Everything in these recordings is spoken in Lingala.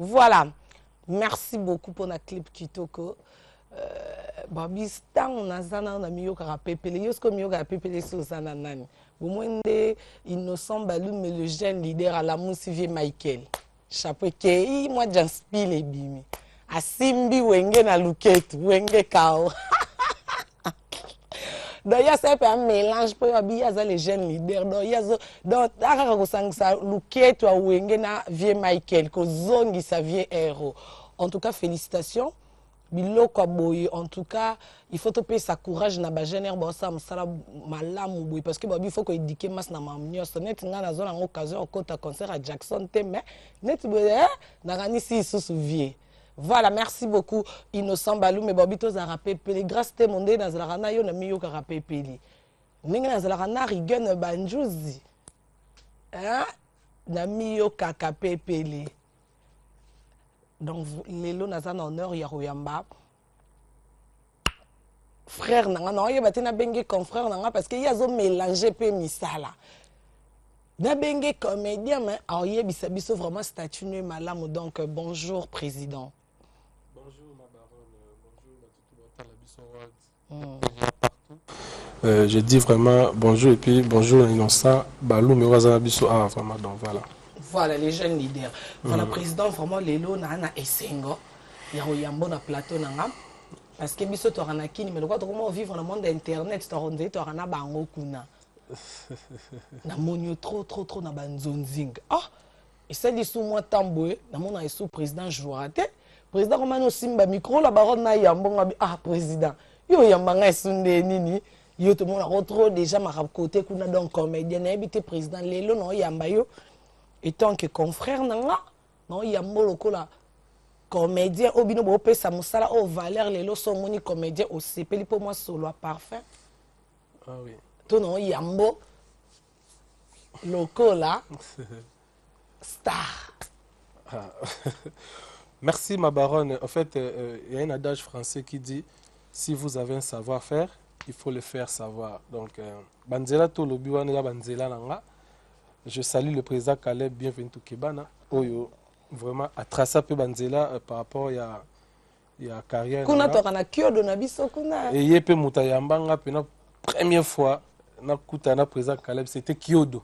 Voilà. Merci beaucoup pour la clip Kitoko. Babi, tant nazana na miyoka rapepele, yosko miyoka rapepele sozana nani. Bomwende Innocent Balou mais le jeune leader à la Moussivier Michael. Chapeau ke moi j'inspire les bimi. Asimbi wenge na luketu, wenge kao. Donc il y a un mélange pour les jeunes leaders. Donc il y a donc luketu a wenge na vieux Michael ko zongi sa vieux héros. En tout cas félicitations. Biloko boye en tout cas il faut te payer sa courage na ba jeune ba ça msala malamu boye parce que il faut ko éduquer mas na mamnyo net nga na zona occasion ko ta concert à Jackson te mais net boye na gani si sous vie. Voilà, merci beaucoup Innocent Balou mais bobi to za rappeler grâce te monde na zala na yo na miyo ka rappeler. Ninga na zala na rigen banjuzi. Hein? Na miyo ka kapepeli. Donc, Lelo Nazan honneur Yarouyamba. Frère Nanga, non, il y a bengue confrère Nanga parce qu'il y a un mélangé peu misala. Na bengue comédien, mais il y a bisabiso vraiment statut malam. Donc, bonjour président. Bonjour ma baronne, bonjour je dis vraiment bonjour et puis bonjour Innocent Balou mais Wazanabiso vraiment donc voilà. Voilà les jeunes leaders. Voilà président vraiment Lelo Nana Essengo. Yarouyambo na plateau Nanga. Parce que biso to rana kini mais comment vivre dans le monde internet to rondé to rana bango kuna. Na monyo trop na banzonzing. Ah et ça dit sous moi tamboué na mona sous président Jouarate. Président comment no simba micro la baronne na yambo ah président. Yo yambanga sunde nini. Yo to mona retro déjà ma côté kuna donc comédien na habité président Lelo no yamba yo. Et tant que confrère nanga non yambo lokola comédien obino bo pesa musala o valeur lelo so moni comédien au sepeli pour moi solo parfait. Ah oui. To non yambo lokola star. Ah. Merci ma baronne. En fait, il y a un adage français qui dit si vous avez un savoir-faire, il faut le faire savoir. Donc banzela to lobi wana banzela nanga. Je salue le président Caleb, bienvenue au Kebana. Oyo, vraiment, à tracer un peu Banzela par rapport à la carrière. Kuna toka na kyodo na biso kuna. Et yepe mutayambanga pena première fois na kutana président Caleb c'était Kyodo.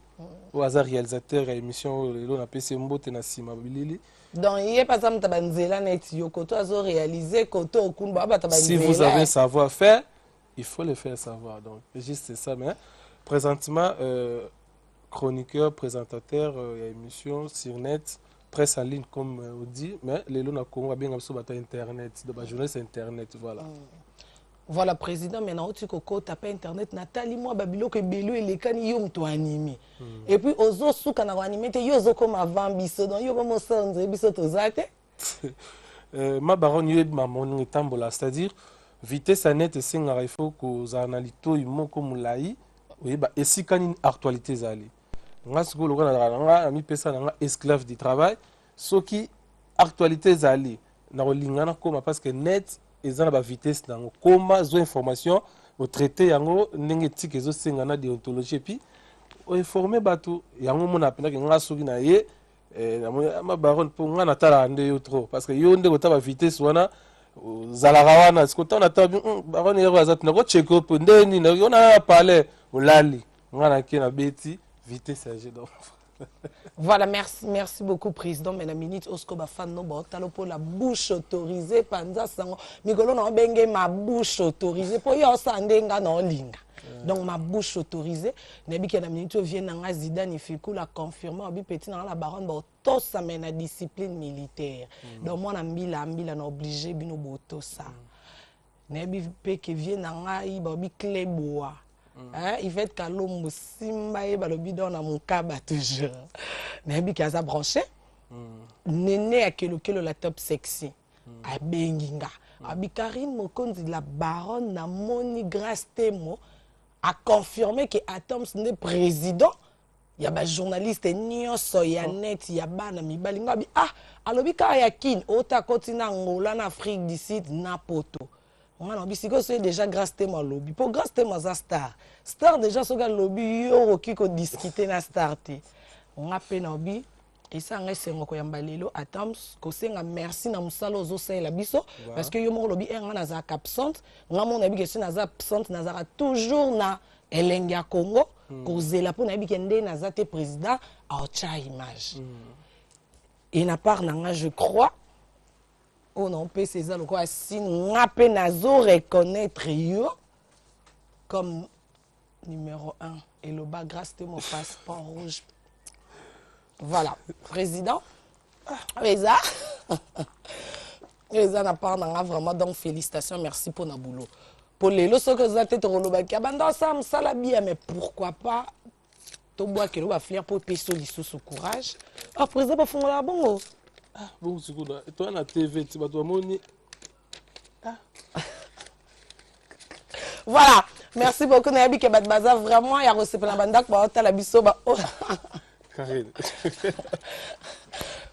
Au hasard réalisateur émission le na PC Mbote na Sima Bilili. Donc il pas ça mta Banzela net yo koto azo réaliser koto okunba ba ta Banzela. Si vous avez un savoir-faire, il faut le faire savoir. Donc juste ça mais présentement chroniqueur, présentateur, émission sur net, presse en ligne comme on dit, mais les gens ont bien sur internet, de la journaliste internet, voilà. Voilà président maintenant tu koko taper internet Nathalie moi babilo que belo et les cani yom to animé. Et puis ozo souka na animé te yozo comme avant biso donc yo comme ça on dirait biso to zate. Ma baronne yeb ma mon tambola, c'est-à-dire vitesse net et singa il faut que analyto imo comme lai, oui bah et si quand une actualité zali. Nga siko lokana nga ami pesa nga esclave du travail ce qui actualité zali na lingana koma parce que net ezana ba vitesse nango koma zo information au traité yango ndenge tike zo sengana déontologie puis o informer bato yango mona pena ke nga soki na ye ma baronne pour nga natala ande yo trop parce que yo ndeko ta ba vitesse wana zalaka wana siko ta na ta baronne yero azat na ko check up ndeni na yo na parler olali nga na ke na beti vitesse age donc. Voilà, merci beaucoup président. Mais la minute Osco Bafan no ba talo pour la bouche autorisée panza sango. Migolo na benge ma bouche autorisée pour yo sandenga na linga. Donc ma bouche autorisée. Nebi ke na minute vient na Zidane Fikou la confirmer obi petit na la baronne ba to sa mena discipline militaire. Donc moi na mbila na obligé bino boto ça. Nebi pe ke vient na ngai ba obi kleboa. Il fait que l'homme simba et le bidon dans mon câble toujours. Nebi qui a sa branché. Néné à quel la top sexy. A benginga. Abi Karine Mokonzi la baronne na moni grâce témo a confirmé que Atoms n'est président. Il y a des journalistes nyonso ya net ya bana mibali ngabi ah alobi ka ya kin ota continent ngola na Afrique du Sud na poto. On a c'est déjà grâce à mon lobby. Pour grâce à mon star. Star déjà ce gars lobby yo qui ko discuter na star té. On a peine lobby Et ça nga sengo ko yamba lelo atam ko senga merci na musalo zo la biso parce que yo mo lobi nga na za absente nga mo na bi que na za absente na za toujours na elenga Congo ko zela po na bi kende na za te président a cha image. Et na part na nga je crois on on peut César le quoi si nga pe na zo reconnaître yo comme numéro 1 et le bas grâce de mon passeport rouge. Voilà, président. Reza. Reza n'a pas vraiment, donc félicitations, merci pour notre boulot. Pour les lots que vous avez été ça la bien, mais pourquoi pas tout bois que l'on va faire pour payer sous courage. Ah, président, pas fondre la bon. Ah, bon, c'est cool. Et toi, la TV, tu vas te monter. Voilà, merci beaucoup, Nabi Kebat Baza. Vraiment, il y a reçu la bande d'Ak, la biso.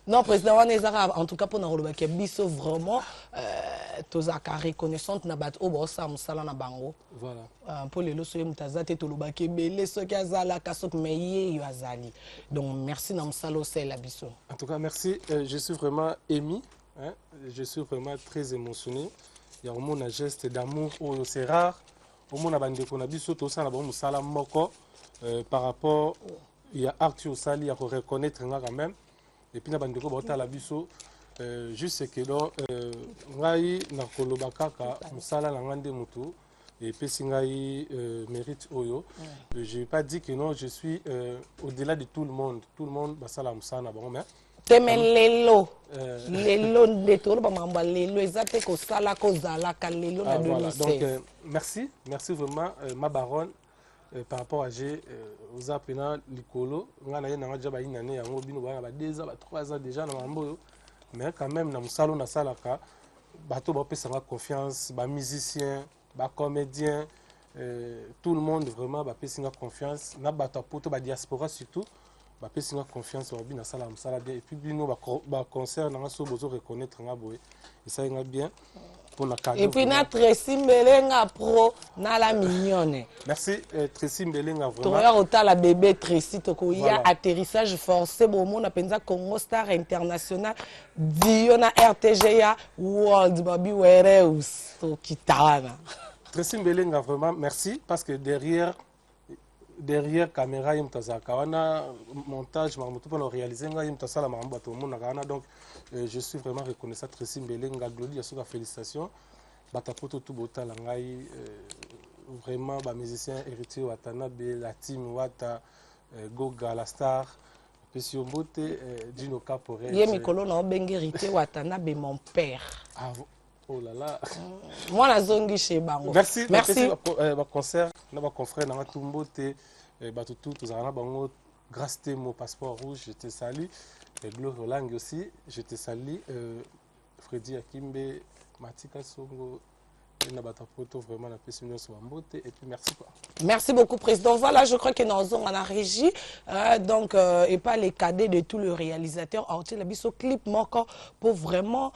Non, président Wanezara, en tout cas pour nous le biso vraiment tous à reconnaissante na bat au ça musala na bango. Voilà. Pour les loso mutazate to lobake belé so kazala kasok meye yo azali. Donc merci na musalo c'est la biso. En tout cas merci, je suis vraiment ému, hein? Je suis vraiment très émotionné. Il y a vraiment un geste d'amour, c'est rare. Au moins na bande ko na biso to ça na bon musala moko par rapport il y a Arthur Sali à reconnaître quand même et puis na bandeko bota la biso juste que donc ngai na kolobaka ka musala na ngande mutu et puis singai mérite oyo je vais pas dire que non je suis au-delà de tout le monde basala musala bon mais temelelo lelo de tout ba mamba lelo ezate ko sala ko zala ka lelo na 2016 donc merci vraiment ma baronne par rapport à G, aux apprenants l'icolo, on a déjà une année, on a 2 ans, 3 ans déjà dans le mais quand même dans le salon, dans la bateau peut se confiance, les musiciens, les comédiens, tout le monde vraiment peut se confiance, na bateau pour la diaspora surtout, peut se confiance dans la salle et puis nous va concert dans la besoin reconnaître et ça ira bien. Et puis na Tracy Mbelenga pro na la mignonne. Merci Tracy Mbelenga vraiment. Toi ota la bébé Tracy toko ya atterrissage forcé bon mon apenza Congo Star International dio na RTGA World Baby Wereus to kitana. Tracy Mbelenga vraiment merci parce que derrière caméra yimtazaka wana montage mamutu pour réaliser nga yimtasala mambo to mona kana donc je suis vraiment reconnaissant Tracy Mbelenga Glody ya soka félicitations batapoto tout botala ngai vraiment ba musicien héritier Watanabe la team Wata Goga la star Pesio Mbote Dino Caporet ye mikolo na obengi héritier Watanabe mon père. Ah, oh là là. Moi la zongi chez bango. Merci. Merci. Concert, nos confrères dans Tumbote, Batutu, tous en bango. Grâce à mon passeport rouge, je te salue. Gloire Roland aussi, je te salue. Freddy Akimbe, Matika Songo, Nabatapoto, vraiment la personne sur Mbote. Et puis merci quoi. Merci beaucoup, président. Voilà, je crois que nous avons en régie, donc, et pas les cadets de tous les réalisateurs. Orti la biso clip moko pour vraiment.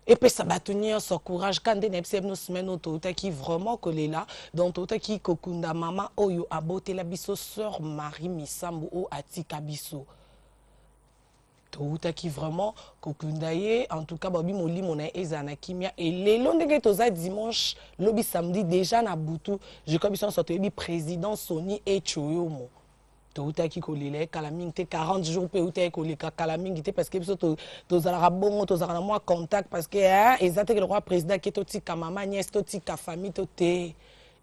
Et puis ça va tenir son courage quand des nepsem nous semaines auto qui vraiment collé là donc auto qui kokunda mama oyo aboté la biso sœur Marie Misambu o atika biso tout qui vraiment kokundaye en tout cas babi moli mona ezana kimia et lelo ndenge toza dimanche lobi samedi déjà na butu je comme ils sont bi président Sony et Choyomo Touta qui collait calaming 40 jours peut outer collé calaming parce que tous à bon tous à moi contact parce que exactement le roi président qui est aussi maman nièce aussi famille toté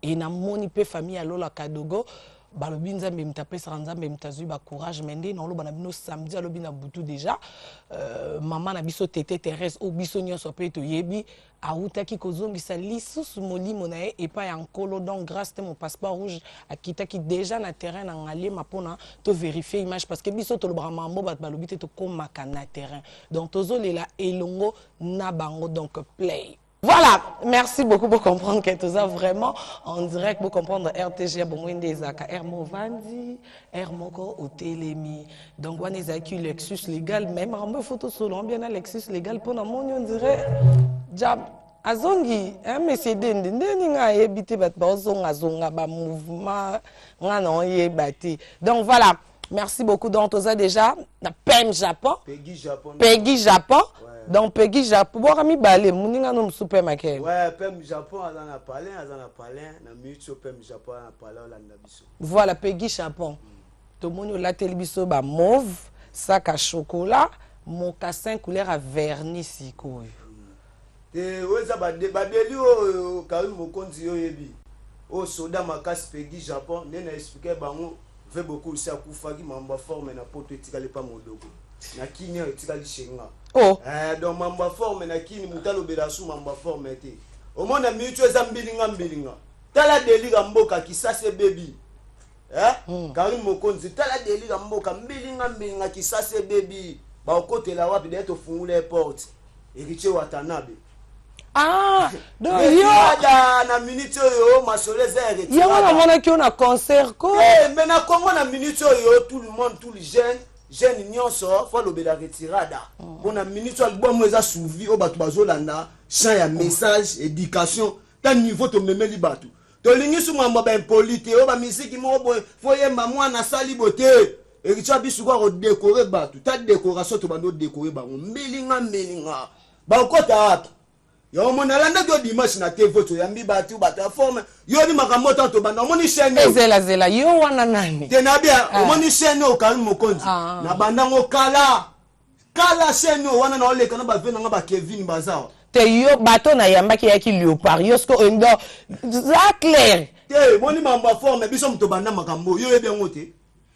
et na moni pe famille à lola kadogo balobi nzambe mtape nzambe mtazu ba courage mende na loba na bino samedi alobi na butu déjà maman na biso tété Thérèse o biso nyonso pe to yebi autaki kozongisa lisusu molimo na ye epa ya nkolo donc grâce à mon passeport rouge akitaki déjà na terrain na ngaliema mpona to vérifier image parce que biso tolobaka mambo bato balobi te tokomaka na terrain donc tozolela elongo na bango donc play. Voilà, merci beaucoup pour comprendre que tout ça vraiment en direct pour comprendre RTG Bongwende Zaka Hermo Vandi Hermoko Otelemi donc on est avec Lexus légal même en photo solo bien à Lexus légal pour mon on dirait jab azongi mais c'est dende nga ebité bat bazonga zonga ba mouvement nga non yebati donc voilà Merci beaucoup. Donc, tu as déjà PEM Japon. Peggy Japon. Peggy Japon. Ouais. Donc, Peggy Japon. Bon, ami balé, mouninga no super maquet. Ouais, PEM Japon, azana palais, na minute PEM Japon, azana palais, olanda biso. Voilà, Peggy Japon. Tout le monde la télévision ba mauve, sac à chocolat, mocassin couleur à vernis sikoyo. Et ouais, ça va débadeli au Karim Mokonzi yebi. Au soda makasi Peggy Japon, nena expliquer bango fait beaucoup ça kufaki mamba forme na poto etikali pa modogo. Na kini etikali shenga. Oh. Donc mamba forme na kini mutalo belasu mamba forme te. Au moins na minute eza mbilinga. Tala délire mboka kisase baby. Karim Mokonzi tala délire mboka mbilinga kisase baby. Ba okotela wapi d'être fungula porte. Héritier Watanabe. Ah, donc yo na minute yo masoleza héritier. Yo na mona ki on a concert ko. Mais na Congo na minute yo tout le monde tous les jeunes nyonso faut lobela retirada. Bon na minute album eza suivi o batu bazolanda chant ya message éducation ta niveau to memeli batu. To lingi su mamba ba impolite o ba musique mo boy faut yemba mwana sali bote. Héritier bisu ko décorer batu. Ta décoration to bando décorer bango mbilinga. Ba okota wapi? Yo mona landa do dimanche na TV to yambi batu bata forme yo ni makambo to banda moni chaîne zela yo wana nani tenabia moni chaîne o Karim Mokonzi na banda ngo kala chaîne wana na oleka na ba vena nga ba Kevin Bazao te yo bato na yambaki yaki Léopard yo sko endo za clair te moni mamba forme biso mto banda makambo yo yebe ngote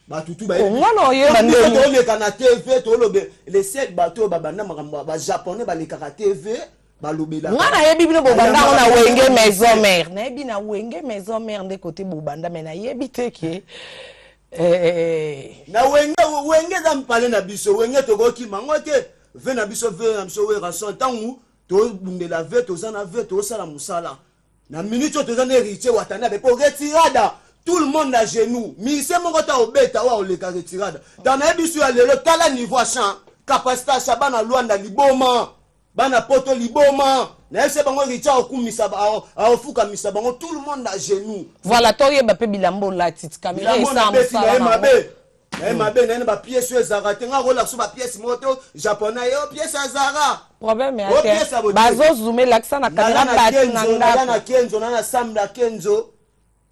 batutu ba ngwana yo bando to oleka na TV to lobe les 7 bateaux ba banda makambo ba japonais ba leka TV. Ngana yebi bino bobanda na wenge maison mère. Na yebi na wenge maison mère de côté bobanda mais na yebi te ke na wenge za mpale na biso wenge tokoki mangote ve na biso we rason tangu to bundela ve to zana ve to sala musala na minute to zana héritier Watanabe pour retirada tout le monde à genoux mise moko ta obeta wa oleka retirada dans na biso ya lelo tala niveau champ capacité sabana Luanda liboma bana poto liboma na ese bango richa okumisa aofuka misa bango tout le monde à genoux. Voilà toye ba pe bilambo la petite caméra et ça mabe na ba pièce ezara tenga rola so ba pièce moto japonais yo pièce azara problème ya bazo zoomer l'accent na caméra batu na ndako na kenzo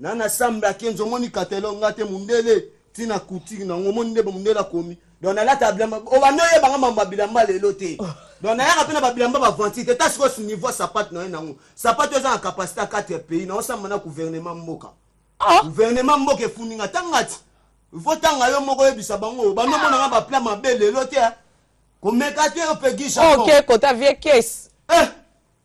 na sambla kenzo moni katelo ngate mundele tina kutiki na ngomoni ndebo mundela komi donc na la table o banoye banga mamba bilamba lelo te donc na yaka pena ba bilamba ba ventité ta siko niveau sapato na nango sapato eza en capacité à 4 pays na osamba na gouvernement mboka gouvernement mboka efuninga tangati votanga yo moko yebisa bango bano mona ba plan mabe lelo te ko mekate o Peggy Japon OK kota vie caisse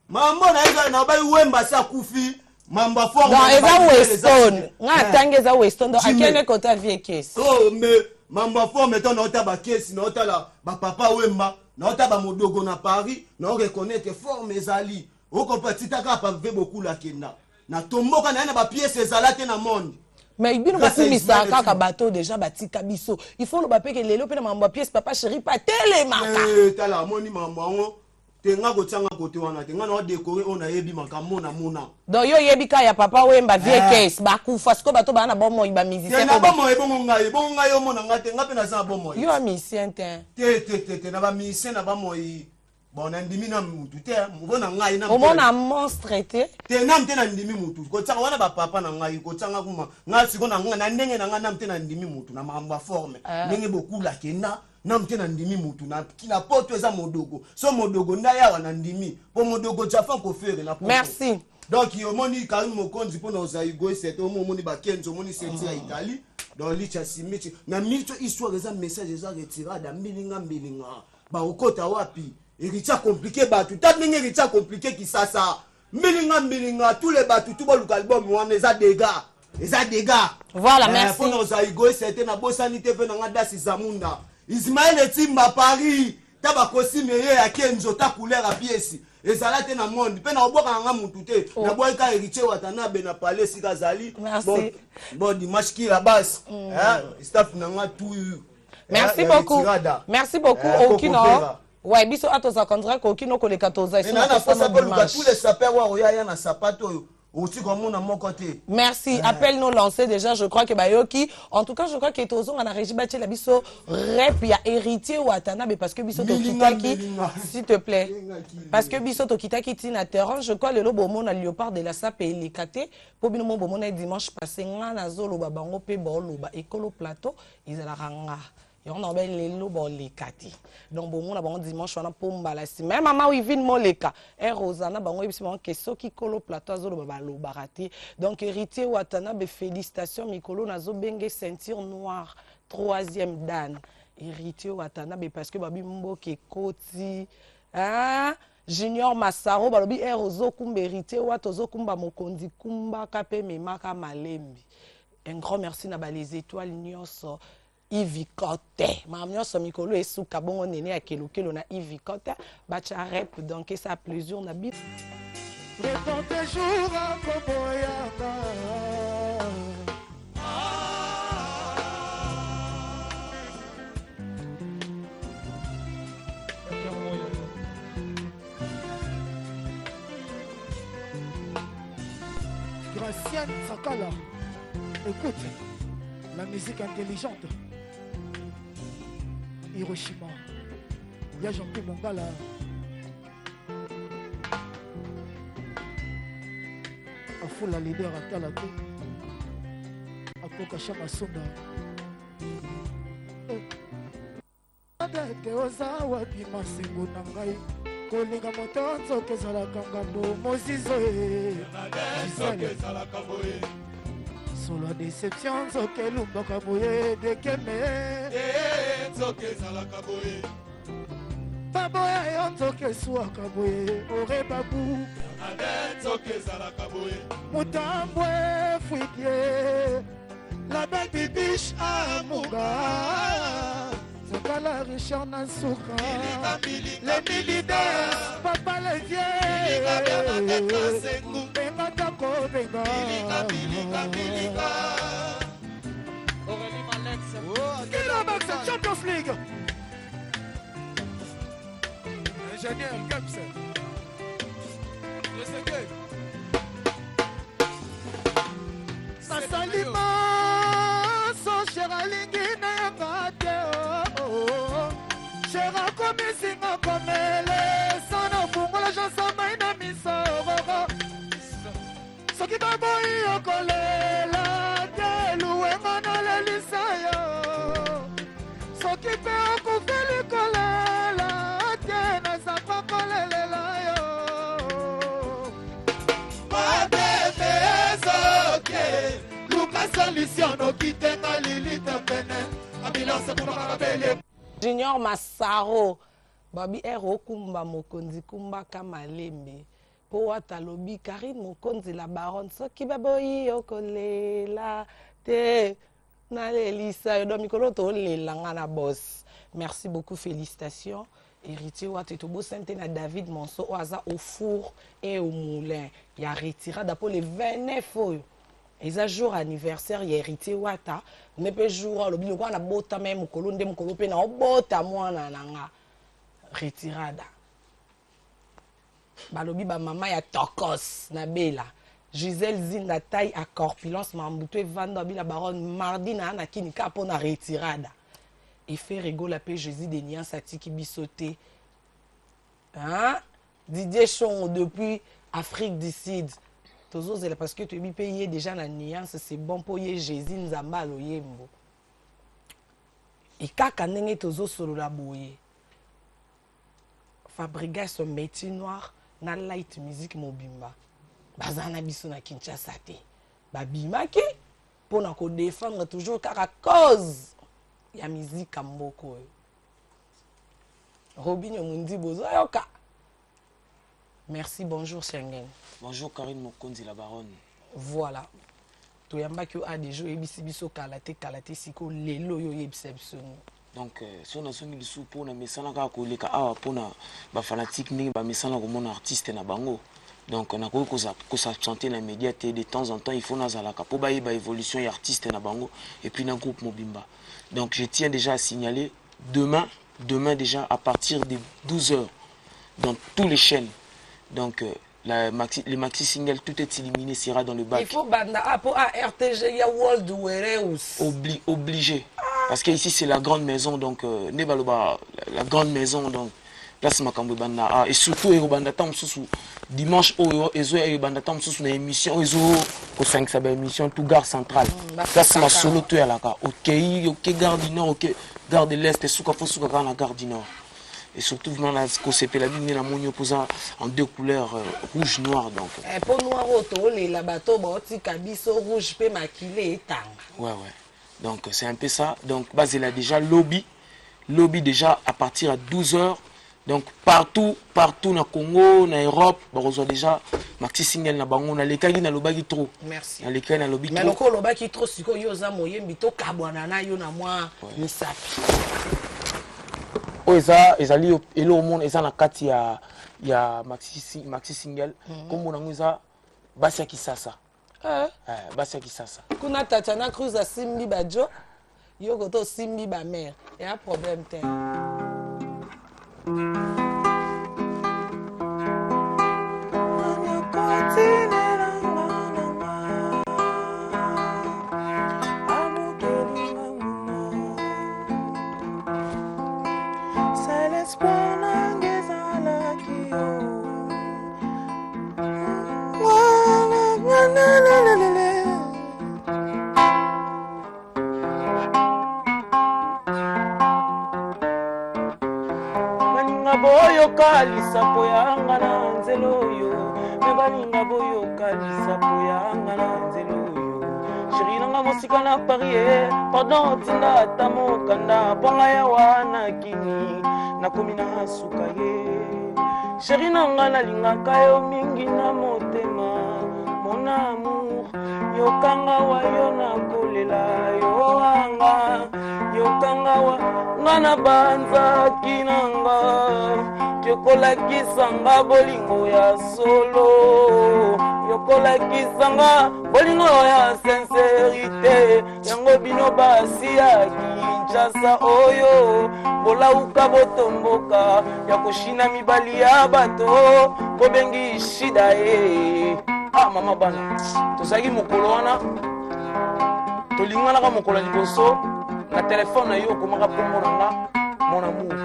mambo na eza na ba wemba sa kufi mamba forme dans eza Weston nga tange eza Weston donc akene kota vie caisse mais mamba forme ton ota ba caisse na ota la ba papa wemba na ota ba modogo na Paris na reconnaître forme ezali o compatita ka pa ve beaucoup la kenda na tomboka na ba pièces ezalate na monde mais ibino bakumisa kaka bato déjà batika biso il faut le bape que lelo pe na mamba pièce papa chéri pa telemaka tala moni mamba ngo tenga kotsanga kote wana tenga na décorer on a yebi makambo na mona donc yo yebi ka ya papa wemba vie caisse bakufa siko bato bana bomo iba musicien na bomo ebongo ngai yo mona ngate ngape na za bomo yo a musicien te na ba musicien na bomo bon na ndimi na mutu te mbona ngai na omona monstre te na mte na ndimi mutu ko tsanga wana ba papa na ngai ko tsanga kuma ngai siko na ngai na ndenge na ngai na mte na ndimi mutu na mamba forme ndenge beaucoup la kenda na mte na ndimi mutu na kina poto eza modogo so modogo ndaya wana ndimi po modogo jafa ko faire na poto merci donc yo moni Karim Mokonzi po na ozaigo c'est au moni ba kenzo moni c'est ya Italie dans licha simiti na mito histoire eza message eza retirada mbilinga ba okota wapi héritier compliqué batu ta ndenge héritier compliqué qui ça mbilinga tous les batu tout bon album wana eza dégâts voilà merci pour nos aigo c'était na bosanité pe na ngada si zamunda Ismaël Etimba Paris ta ba costume ya kenzo ta couleur à pièce ezalate na monde pe na oboka nga mutu te na boy ka héritier Watanabe na palais sikazali bon dimanche qui la base staff na nga tout merci beaucoup Okino ouais biso atoza contrat ko Okino ko le 14 na ça pour tous les sapeurs wa oya na sapato aussi comme on a mon côté. Merci. Appel nous lancé déjà. Je crois que Bayoki. En tout cas, je crois que Tozo on a régi bâti la biso rep il y a héritier ou Atanabe parce que biso Tokitaki s'il te plaît. Parce que biso Tokitaki tina terrain. Je crois le lobo mon a léopard de la sape et les kate. Pour bino mon bon dimanche passé ngana zolo babango pe bolo ba écolo plateau ils la ranga. On a les lobos les kati. Donc bon, on a bon dimanche on a pour mbalasi. Même maman oui vin mon leka. Et Rosana bango et mon keso qui colo plateau zolo babalo barati. Donc héritier Watana be félicitations Mikolo nazo benge ceinture noire 3e dan. Héritier Watana be parce que babi mbo ke koti. Hein? Junior Massaro balobi erozo kumba héritier watozo kumba mokondi kumba kape memaka malembi. Un grand merci na ba les étoiles nyonso. Ivikote. Mamio somikolo et souka bon on est à kelo na Ivikote. Bacha rep donc ça plaisir na bit. Répond toujours à Koboyaka. Graciane Sakala. Écoute, la musique intelligente. Hiroshima. Il y a Jean-Pierre Mongala. Afo la leader à Talato. Akoka Chama Sonda. Adeke ozawa bima sengo nangai. Kolinga motonzo kezala kangambo mozizo e. Solo déception zoke lumboka boye dekeme. Zoke zala kaboye. Baboya yo zoke suaka boye ore babu. Ade zoke zala kaboye. Mutambwe fuitie. La belle bibiche amuga. Zakala Richard Nansuka. Les militaires. Papa les vieux. Benga tako benga. Aurélie Malex. Kilomax Champions League. Ingénieur Keps. Le secret. Sasalima. Son cher Alingina Yagate. Cher Akomisinga Komele. Sana Fungola Jansama Ina Misoro. Soki baboyi okolela teluwe ngana lelisayo. Soki pe okufeli kolela tena sapa kolelela yo. Mabebe soke Luka solution okitenga lilita pene ambulance pour marabele. Junior Massaro babi ero kumba mokonzi kumba kamalembe. Po atalobi Karine Mokonzi la baronne soki baboyi okolela te na lelisa do mikolo to lelanga na boss. Merci beaucoup, félicitations. Héritier Watetobo Sainte na David Monso oaza au four et au moulin. Il y a retirada pour les 29 oyo. Ils a jour anniversaire ya héritier Wata ne peut jour lobi ko na bota même mukolo nde mukolo pe na obota mwana nanga retirada. Balobi ba mama ya tokos na bela Gisèle Zinda taille à corpulence mambuto vanda bila baronne mardi na kini kapo na retirada et fait rigole la paix Jésus des nians satiki bisoté hein Didier Chon depuis Afrique du Sud tozo c'est parce que tu es payé déjà la nuance c'est bon pour y Jésus nzamba loyembo et kaka ndenge tozo solo la boye fabriquer son métier noir na light music mobimba bazana biso na Kinshasa te babimaki pona ko défendre toujours kaka cause ya musique mboko Robinho Mundi bozo yoka. Merci, bonjour Schengen. Bonjour Karine Mokonzi la baronne. Voilà. To yamba ki a des jours ebisi biso kalate siko lelo yo yebisa biso. Donc si on a songi biso pour na mesana ka ko leka awa pona ba fanatique ni ba mesana ko mona artiste na bango. Donc on a ko sa chanter na média de temps en temps il faut na zalaka pour ba évolution et artiste na bango et puis na groupe Mobimba. Donc je tiens déjà à signaler demain déjà à partir de 12h dans toutes les chaînes. Donc les maxi singles, tout est éliminé, sera dans le bac. Il faut banda pour RTG, il y a World Wereus. Obligé. Parce que ici c'est la grande maison, donc la grande maison, donc place makambo banda et surtout et banda tam sous dimanche et banda tam sous une émission au 5 ça émission tout gare centrale. Place ma solo tout à la gare. OK gare du nord, OK gare de l'est et souka faut souka la gare du nord. Et surtout vraiment la COCP la ligne la monio posant en deux couleurs rouge noir donc. Et pour noir auto les la bateau boti kabiso rouge pe maquillé et tang. Ouais. Donc c'est un peu ça. Donc base il a déjà lobby déjà à partir à 12h. Donc partout na Congo, na Europe, on reçoit déjà maxi single na bango na lekali na lobaki trop. Merci. Na lekali na lobby trop. Mais loko lobaki trop siko yo za moyembi to kabwana na yo na moi misapi. Ezali elo monde eza na kati ya maxi single kombo nango eza basi ya kisasa. Basi ya kisasa. Kuna Tatiana Cruz a simbi bajo yo koto simbi ba mère. Il y a un problème te. boyoka lisapo yanga na nzelo yo me baninga boyoka lisapo yanga na nzelo yo sheri nanga mosika na paris pardon tinda ata mokanda mponga ya wana kini nakomi na suka ye sheri nanga nalingaka yo mingi na motema mon amour yokanga wa yo nakolela yo anga yokanga wa ngana banza kinanga yokolakisanga bolingo ya solo yokolakisanga bolingo ya sincérité yango bino basi ya Kinshasa oyo bolauka botomboka ya koshina mibali ya bato bobengi shida ye mama bana tozalaki mokolo wana tolinganaka mokolo liboso na telefone na yo okomaka mpongo nanga mon amour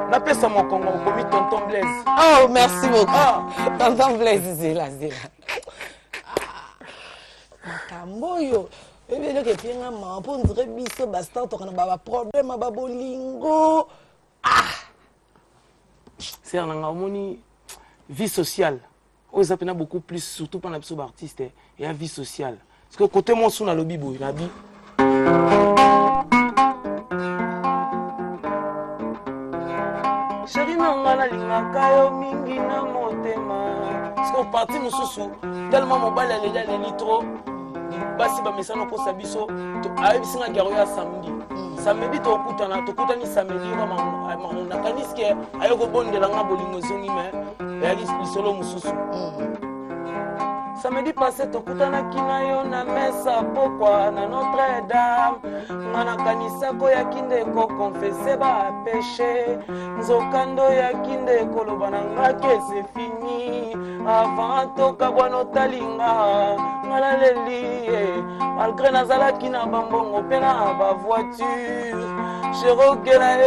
napesa mokongo okomi tonton Blaise. Oh merci beaucoup tonton Blaise zela makambo oyo ebeloko epienga mama mpo ndire biso bastar tokana baproblème babolingo ser nanga omoni vie sociale oyo eza mpena beaucoup plus surtout mpona biso baartiste eya vie sociale parce que côté mosu na lobi boye nabi sheri nanga nalingaka yo mingi na motema parce que parti mosusu tellement mobali aleli aleli trop basi bamesana okosa biso ayebisinga garo ya samedi tokutani samedi nakaniske aye kobondelanga bolingo ezongi me eyaki lisolo mosusu samedi passé tokutanaki na yo na mesa pokwa na Notre Dame nga nakanisako yaki ndeko konfese bapeshe nzokando yaki ndeko loba na ngaki ese fini avant tokabwana otalinga nga naleli malgré nazalaki na bambongo mpe na bavoiture sherokela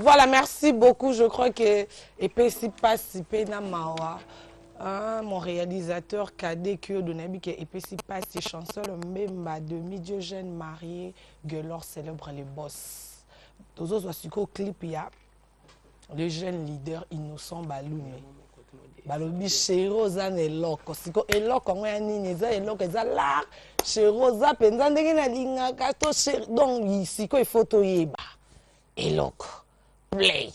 Voilà, merci beaucoup. Je crois que Epesi Pasi Pena Mawa, mon réalisateur cadet qui a donné que Epesi Pasi chanson le Mbemba de Diogène marié Guelor célèbre les boss. Tous autres au clip il y a le jeune leader innocent Baloumé. Balobi Cheroza eloko siko eloko ngo ya nini eza eloko eza la Cheroza penza ndenge na linga kato donc siko il faut to yeba eloko play